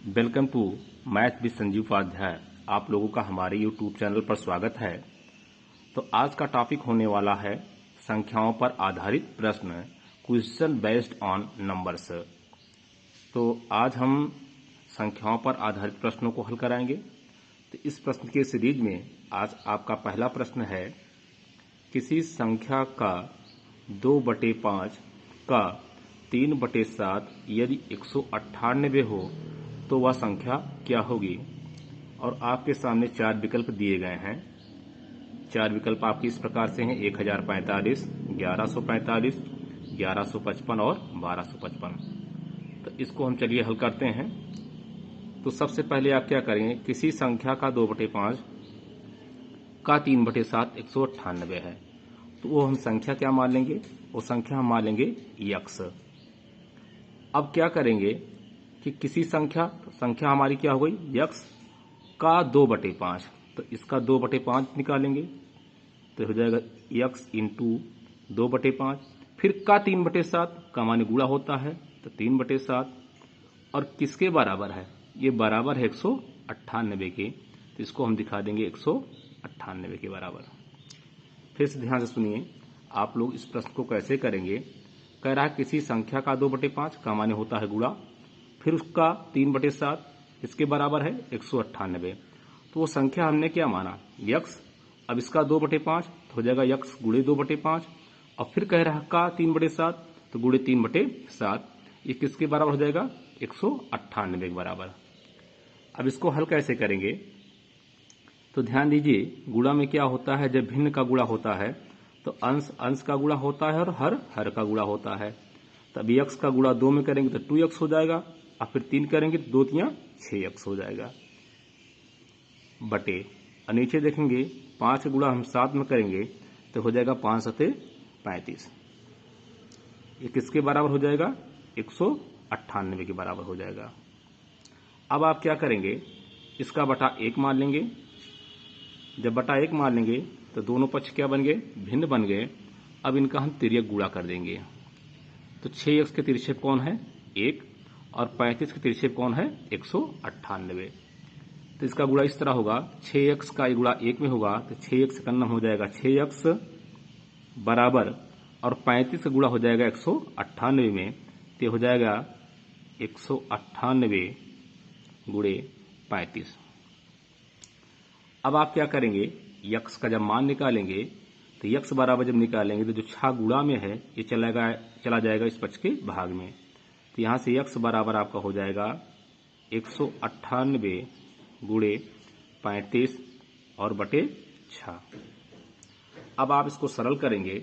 Welcome to math with Sanjeev Upadhyay. आप लोगों का हमारे यूट्यूब चैनल पर स्वागत है। तो आज का टॉपिक होने वाला है संख्याओं पर आधारित प्रश्न, क्वेश्चन बेस्ड ऑन नंबर्स। तो आज हम संख्याओं पर आधारित प्रश्नों को हल कराएंगे। तो इस प्रश्न के सीरीज में आज आपका पहला प्रश्न है, किसी संख्या का 2/5 का 3/7 यदि 198 हो तो वह संख्या क्या होगी। और आपके सामने 4 विकल्प दिए गए हैं। 4 विकल्प आपके इस प्रकार से हैं: 1045, 1145, 1155 और 1255। तो इसको हम चलिए हल करते हैं। तो सबसे पहले आप क्या करेंगे, किसी संख्या का 2/5 का 3/7 198 है, तो वो हम संख्या क्या मान लेंगे, वो संख्या हम मान लेंगे यक्स। अब क्या करेंगे कि किसी संख्या हमारी क्या हो गई, यक्स का 2/5, तो इसका 2/5 निकालेंगे तो हो जाएगा यक्स इंटू 2/5। फिर का 3/7 का माने गुणा होता है, तो 3/7 और किसके बराबर है, ये बराबर है 198 के, तो इसको हम दिखा देंगे 198 के बराबर। फिर से ध्यान से सुनिए, आप लोग इस प्रश्न को कैसे करेंगे। कह रहा है किसी संख्या का 2/5 का माने होता है गुणा, फिर उसका 3/7 इसके बराबर है 198, तो वो संख्या हमने क्या माना, यक्स। अब इसका 2/5 तो हो जाएगा यक्स गुणे 2/5, और फिर कह रहा है का 3/7 तो गुणे 3/7, ये किसके बराबर हो जाएगा, 198 के बराबर। अब इसको हल कैसे करेंगे, तो ध्यान दीजिए, गुणा में क्या होता है, जब भिन्न का गुणा होता है तो अंश अंश का गुणा होता है और हर हर का गुणा होता है। तब यक्स का गुणा 2 में करेंगे तो 2x हो जाएगा, और फिर 3 करेंगे तो 2 3 6x हो जाएगा बटे। और नीचे देखेंगे 5 का गुणा हम 7 में करेंगे तो हो जाएगा 5 7 35। ये किसके बराबर हो जाएगा, 198 के बराबर हो जाएगा। अब आप क्या करेंगे, इसका बटा 1 मान लेंगे। जब बटा 1 मान लेंगे तो दोनों पक्ष क्या बन गए, भिन्न बन गए। अब इनका हम तिर्यक गुणा कर देंगे। तो 6x के तिरछेप कौन है, 1, और 35 के तिरछेप कौन है, 198। तो इसका गुणा इस तरह होगा, 6x का गुणा 1 में होगा तो 6x का हो जाएगा 6x बराबर, और 35 का गुणा हो जाएगा 198 में, तो हो जाएगा 198 गुणे 35। अब आप क्या करेंगे, यक्स का जब मान निकालेंगे तो यक्स बराबर जब निकालेंगे तो जो छा गुणा में है ये चला जाएगा इस पक्ष के भाग में। तो यहां से यक्स बराबर आपका हो जाएगा 198 गुणे 35 और बटे 6। अब आप इसको सरल करेंगे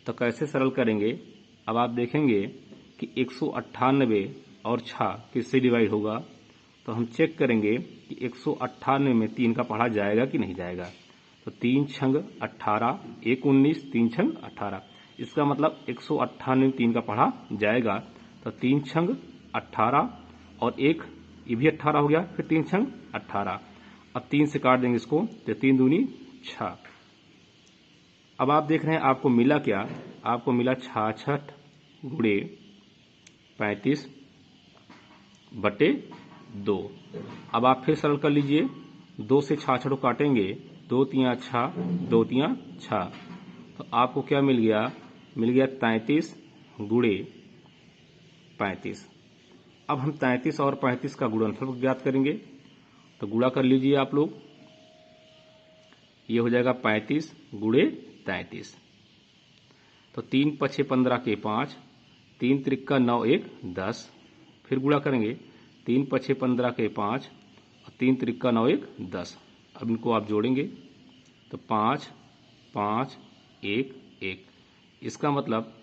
तो कैसे सरल करेंगे, अब आप देखेंगे कि 198 और 6 किससे डिवाइड होगा। तो हम चेक करेंगे कि 198 में 3 का पढ़ा जाएगा कि नहीं जाएगा। तो 3 छंग 18, 1 19, 3 छंग 18, इसका मतलब 198 में 3 का पढ़ा जाएगा। तो 3 छंग 18 और 1 ये भी 18 हो गया, फिर 3 छंग 18। अब 3 से काट देंगे इसको तो 3 दूनी 6। अब आप देख रहे हैं आपको मिला क्या, आपको मिला 66 गुणे 35 बटे 2। अब आप फिर सरल कर लीजिए, 2 से 66 काटेंगे, 2 3 6, 2 3 6, तो आपको क्या मिल गया, मिल गया 33 गुणे 35। अब हम 33 और 35 का गुणनफल ज्ञात करेंगे, तो गुणा कर लीजिए आप लोग, ये हो जाएगा 35 गुणे 33। तो 3 5 15 के 5, 3 त्रिक्का 9 1 10, फिर गुणा करेंगे 3 5 15 के 5 और 3 त्रिक्का 9 1 10। अब इनको आप जोड़ेंगे तो 5 5 1 1, इसका मतलब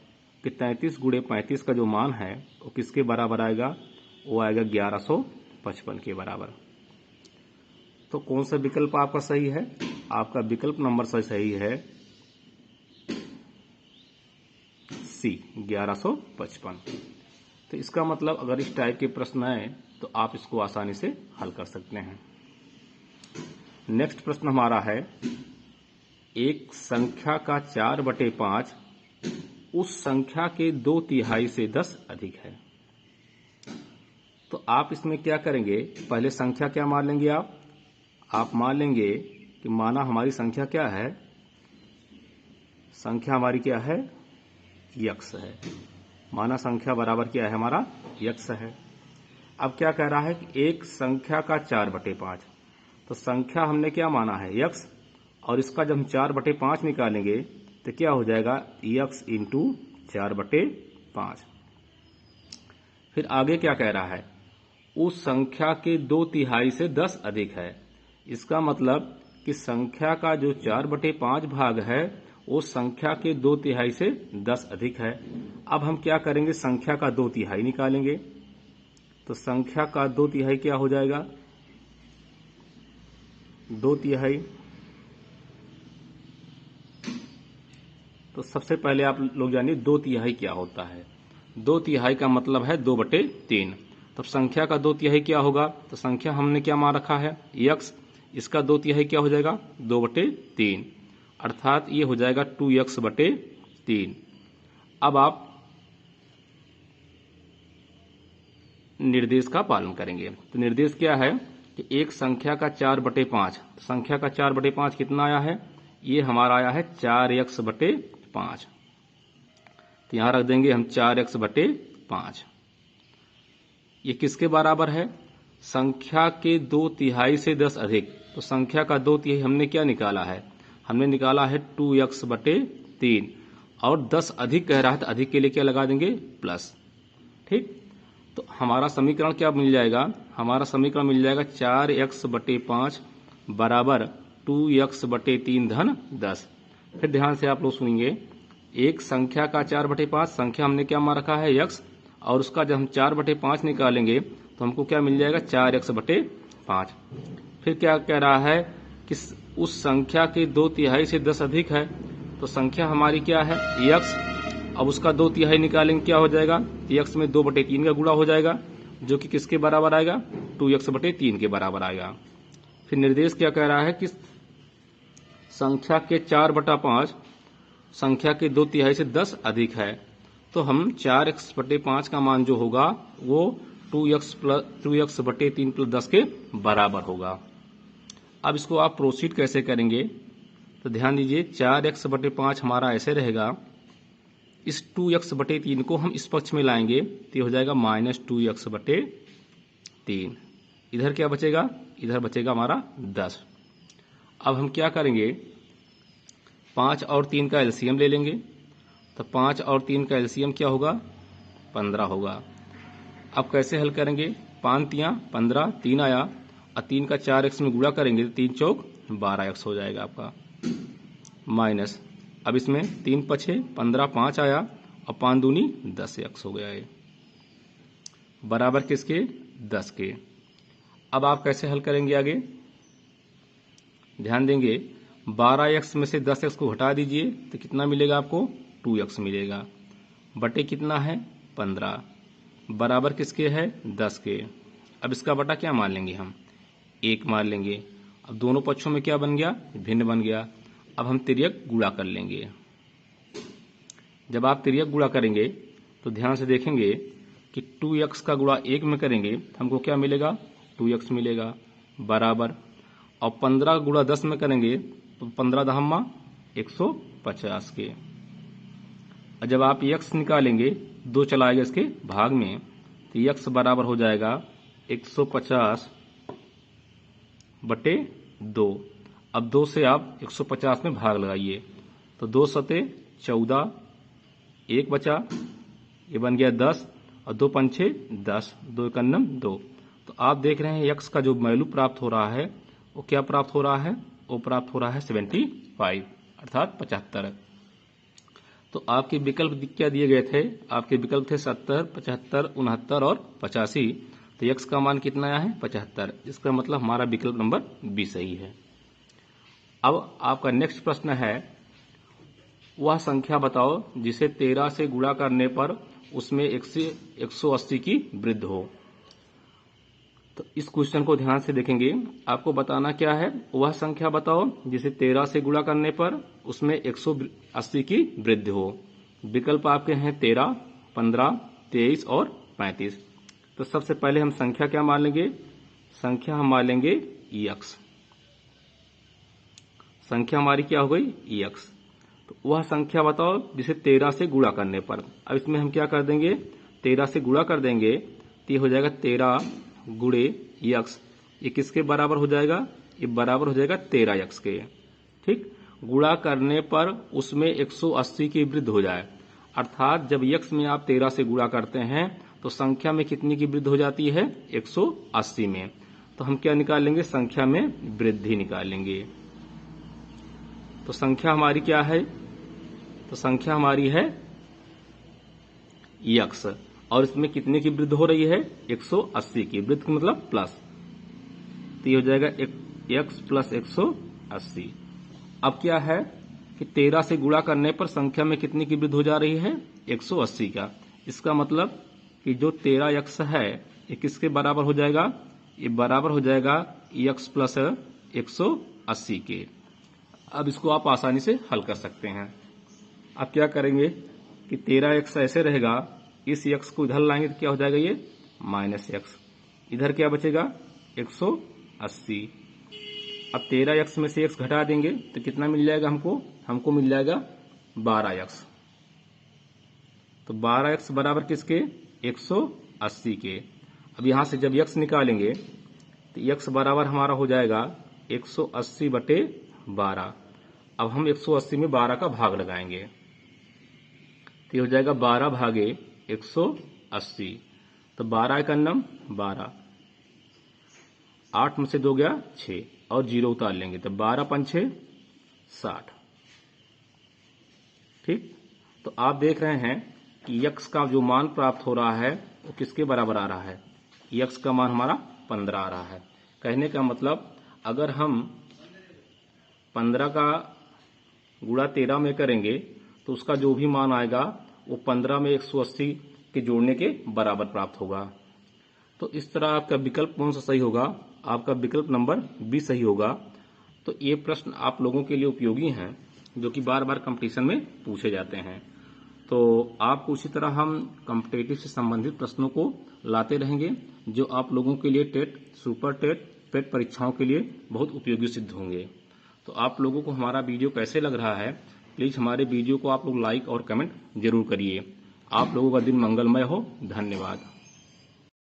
कि 33 गुणे 35 का जो मान है वो किसके बराबर आएगा, वो आएगा 1155 के बराबर। तो कौन सा विकल्प आपका सही है, आपका विकल्प नंबर सही है सी 1155। तो इसका मतलब अगर इस टाइप के प्रश्न आए तो आप इसको आसानी से हल कर सकते हैं। नेक्स्ट प्रश्न हमारा है, एक संख्या का 4/5 उस संख्या के 2/3 से 10 अधिक है। तो आप इसमें क्या करेंगे, पहले संख्या क्या मान लेंगे आप मान लेंगे कि माना हमारी संख्या क्या है, संख्या हमारी क्या है, यक्स है। माना संख्या बराबर क्या है हमारा, यक्स है। अब क्या कह रहा है कि एक संख्या का 4/5, तो संख्या हमने क्या माना है, यक्स, और इसका जब हम 4/5 निकालेंगे तो क्या हो जाएगा, यक्स इंटू 4/5। फिर आगे क्या कह रहा है, उस संख्या के 2/3 से 10 अधिक है। इसका मतलब कि संख्या का जो 4/5 भाग है वो संख्या के 2/3 से 10 अधिक है। अब हम क्या करेंगे, संख्या का 2/3 निकालेंगे। तो संख्या का 2/3 क्या हो जाएगा, 2/3। तो सबसे पहले आप लोग जानिए 2/3 क्या होता है। 2/3 का मतलब है 2/3। तब संख्या का 2/3 क्या होगा, तो संख्या हमने क्या मान रखा है, यक्स, इसका 2/3 क्या हो जाएगा, 2/3, अर्थात ये हो जाएगा 2x/3। अब आप निर्देश का पालन करेंगे। तो निर्देश क्या है कि एक संख्या का 4/5, संख्या का 4/5 कितना आया है, ये हमारा आया है 4x/5। तो यहां रख देंगे हम 4x/5। ये किसके बराबर है, संख्या के 2/3 से 10 अधिक। तो संख्या का 2/3 हमने क्या निकाला है, हमने निकाला है 2x/3, और 10 अधिक कह रहा है तो अधिक के लिए क्या लगा देंगे, प्लस। ठीक, तो हमारा समीकरण क्या मिल जाएगा, हमारा समीकरण मिल जाएगा 4x/5 बराबर 2x/3 धन 10। फिर ध्यान से आप लोग सुनिए, एक संख्या का 4/5, संख्या हमने क्या मान रखा है, x, और उसका जब हम 4/5 निकालेंगे तो हमको क्या मिल जाएगा, 4x/5। फिर क्या कह रहा है कि उस संख्या के 2/3 से 10 अधिक है। तो संख्या हमारी क्या है, x, अब उसका 2/3 निकालेंगे, क्या हो जाएगा, x में 2/3 का गुणा हो जाएगा, जो कि किसके बराबर आएगा, 2x/3 के बराबर आएगा। फिर निर्देश क्या कह रहा है कि संख्या के 4/5 संख्या के 2/3 से 10 अधिक है। तो हम 4x/5 का मान जो होगा वो 2x/3 + 10 के बराबर होगा। अब इसको आप प्रोसीड कैसे करेंगे, तो ध्यान दीजिए, 4x/5 हमारा ऐसे रहेगा, इस 2x/3 को हम इस पक्ष में लाएंगे तो ये हो जाएगा -2x/3। इधर क्या बचेगा, इधर बचेगा हमारा 10। अब हम क्या करेंगे, 5 और 3 का एलसीएम ले लेंगे। तो 5 और 3 का एलसीएम क्या होगा, 15 होगा। अब कैसे हल करेंगे, 5 तियां 15, 3 आया, और 3 का 4x में गुणा करेंगे तो 3 चौक 12x हो जाएगा आपका, माइनस, अब इसमें 3 पछे 15, 5 आया, और 5 दूनी 10x हो गया है, बराबर किसके, 10 के। अब आप कैसे हल करेंगे आगे, ध्यान देंगे, 12x में से 10x को हटा दीजिए तो कितना मिलेगा आपको, 2x मिलेगा, बटे कितना है, 15, बराबर किसके है, 10 के। अब इसका बटा क्या मान लेंगे हम, 1 मान लेंगे। अब दोनों पक्षों में क्या बन गया, भिन्न बन गया। अब हम तिर्यक गुणा कर लेंगे। जब आप तिर्यक गुणा करेंगे तो ध्यान से देखेंगे कि 2x का गुणा 1 में करेंगे हमको क्या मिलेगा, 2x मिलेगा, बराबर, और 15 गुणा 10 में करेंगे तो 15 दहम्मा 150 के। और जब आप x निकालेंगे, 2 चलाएगा इसके भाग में, तो x बराबर हो जाएगा 150/2। अब 2 से आप 150 में भाग लगाइए, तो 2 सते 14, 1 बचा, ये बन गया 10, और 2 पंछे 10, 2 एकन्नम 2। तो आप देख रहे हैं x का जो वैल्यू प्राप्त हो रहा है वो क्या प्राप्त हो रहा है, वो प्राप्त हो रहा है 75, अर्थात 75। तो आपके विकल्प क्या दिए गए थे, आपके विकल्प थे 70, 75, 69 और 85। तो x का मान कितना आया है, 75। इसका मतलब हमारा विकल्प नंबर बी सही है। अब आपका नेक्स्ट प्रश्न है, वह संख्या बताओ जिसे 13 से गुणा करने पर उसमें 180 की वृद्धि हो। तो इस क्वेश्चन को ध्यान से देखेंगे, आपको बताना क्या है, वह संख्या बताओ जिसे 13 से गुणा करने पर उसमें 180 की वृद्धि हो। विकल्प आपके हैं 13, 15, 23 और 35। तो सबसे पहले हम संख्या क्या मान लेंगे, संख्या हम मान लेंगे x। संख्या हमारी क्या हो गई x। तो वह संख्या बताओ जिसे 13 से गुणा करने पर। अब इसमें हम क्या कर देंगे, 13 से गुणा कर देंगे तो ये हो जाएगा 13 गुणे x। ये किसके बराबर हो जाएगा, ये बराबर हो जाएगा 13x के। ठीक, गुणा करने पर उसमें 180 की वृद्धि हो जाए, अर्थात जब x में आप 13 से गुणा करते हैं तो संख्या में कितनी की वृद्धि हो जाती है, 180 में। तो हम क्या निकाल लेंगे, संख्या में वृद्धि निकाल लेंगे। तो संख्या हमारी क्या है, तो संख्या हमारी है x, और इसमें कितने की वृद्धि हो रही है, 180 की। वृद्धि मतलब प्लस, तो ये हो जाएगा x प्लस 180। अब क्या है कि 13 से गुणा करने पर संख्या में कितनी की वृद्धि हो जा रही है, 180 का। इसका मतलब कि जो 13x है ये किसके बराबर हो जाएगा, ये बराबर हो जाएगा x प्लस 180 के। अब इसको आप आसानी से हल कर सकते हैं। अब क्या करेंगे कि 13x ऐसे रहेगा, इस x को इधर लाएंगे तो क्या हो जाएगा, ये माइनस x। इधर क्या बचेगा, 180। अब 13x में से x घटा देंगे तो कितना मिल जाएगा हमको मिल जाएगा 12x। तो 12x बराबर किसके, 180 के। अब यहां से जब x निकालेंगे तो x बराबर हमारा हो जाएगा 180 बटे 12। अब हम 180 में 12 का भाग लगाएंगे तो ये हो जाएगा 12 भागे 180। तो 12 का नम 12, 8 में से 2 गया 6 और 0 उतार लेंगे तो 12 पंछे 60। ठीक, तो आप देख रहे हैं कि x का जो मान प्राप्त हो रहा है वो किसके बराबर आ रहा है, x का मान हमारा 15 आ रहा है। कहने का मतलब अगर हम 15 का गुणा 13 में करेंगे तो उसका जो भी मान आएगा वो 15 में 180 के जोड़ने के बराबर प्राप्त होगा। तो इस तरह आपका विकल्प कौन सा सही होगा, आपका विकल्प नंबर बी सही होगा। तो ये प्रश्न आप लोगों के लिए उपयोगी हैं जो कि बार बार कंपटीशन में पूछे जाते हैं। तो आपको उसी तरह हम कॉम्पिटिटिव से संबंधित प्रश्नों को लाते रहेंगे जो आप लोगों के लिए टेट, सुपर टेट, पेट परीक्षाओं के लिए बहुत उपयोगी सिद्ध होंगे। तो आप लोगों को हमारा वीडियो कैसे लग रहा है, प्लीज़ हमारे वीडियो को आप लोग लाइक और कमेंट जरूर करिए। आप लोगों का दिन मंगलमय हो। धन्यवाद।